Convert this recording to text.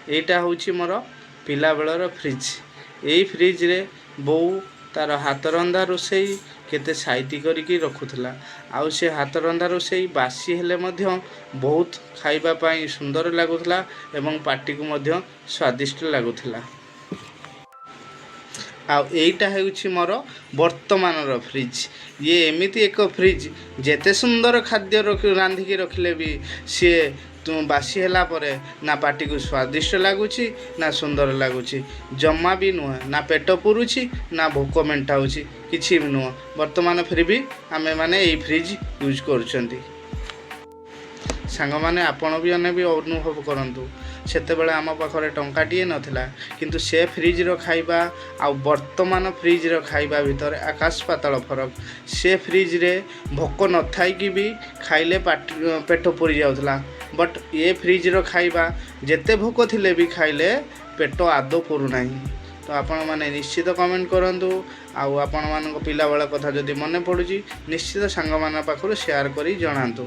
এইটা ହେଉଛି ମୋର ପିଲାବେଳର ଫ୍ରିଜ୍। ଏଇ ଫ୍ରିଜ୍ରେ ବୋଉ ତାର ହାତ ରନ୍ଧା ରୋଷେଇ କେତେ ସାଇତି କରିକି ରଖୁଥିଲା। ଆଉ ସେ ହାତ ରନ୍ଧା ରୋଷେଇ ବାସି ହେଲେ ମଧ୍ୟ ବହୁତ ଖାଇବା ପାଇଁ ସୁନ୍ଦର ଲାଗୁଥିଲା ଏବଂ ପାଟିକୁ ମଧ୍ୟ ସ୍ୱାଦିଷ୍ଟ ଲାଗୁଥିଲା। ଆଉ ଏଇଟା ହେଉଛି ମୋର ବର୍ତ୍ତମାନର ଫ୍ରିଜ୍। ଇଏ ଏମିତି ଏକ ଫ୍ରିଜ୍ ଯେତେ ସୁନ୍ଦର ଖାଦ୍ୟ ରାନ୍ଧିକି ରଖିଲେ ବି ସିଏ ବାସି ହେଲା ପରେ ନା ପାଟିକୁ ସ୍ୱାଦିଷ୍ଟ ଲାଗୁଛି ନା ସୁନ୍ଦର ଲାଗୁଛି, ଜମା ବି ନୁହେଁ। ନା ପେଟ ପୁରୁଛି ନା ଭୋକ ମେଣ୍ଟାଉଛି, କିଛି ବି ନୁହଁ। ବର୍ତ୍ତମାନ ଫିର ବି ଆମେମାନେ ଏଇ ଫ୍ରିଜ୍ ୟୁଜ୍ କରୁଛନ୍ତି। ସାଙ୍ଗମାନେ ଆପଣ ବି ଅନୁଭବ କରନ୍ତୁ, ସେତେବେଳେ ଆମ ପାଖରେ ଟଙ୍କାଟିଏ ନଥିଲା, କିନ୍ତୁ ସେ ଫ୍ରିଜ୍ର ଖାଇବା ଆଉ ବର୍ତ୍ତମାନ ଫ୍ରିଜ୍ର ଖାଇବା ଭିତରେ ଆକାଶ ପାତାଳ ଫରକ। ସେ ଫ୍ରିଜ୍ରେ ଭୋକ ନଥାଇକି ବି ଖାଇଲେ ପେଟ ପୁରି ଯାଉଥିଲା, ବଟ୍ ଏ ଫ୍ରିଜ୍ର ଖାଇବା ଯେତେ ଭୋକ ଥିଲେ ବି ଖାଇଲେ ପେଟ ଆଦୌ ପୁରୁନାହିଁ। ତ ଆପଣମାନେ ନିଶ୍ଚିତ କମେଣ୍ଟ କରନ୍ତୁ। ଆଉ ଆପଣମାନଙ୍କ ପିଲାବେଳ କଥା ଯଦି ମନେ ପଡ଼ୁଛି ନିଶ୍ଚିତ ସାଙ୍ଗମାନଙ୍କ ପାଖରୁ ସେୟାର କରି ଜଣାନ୍ତୁ।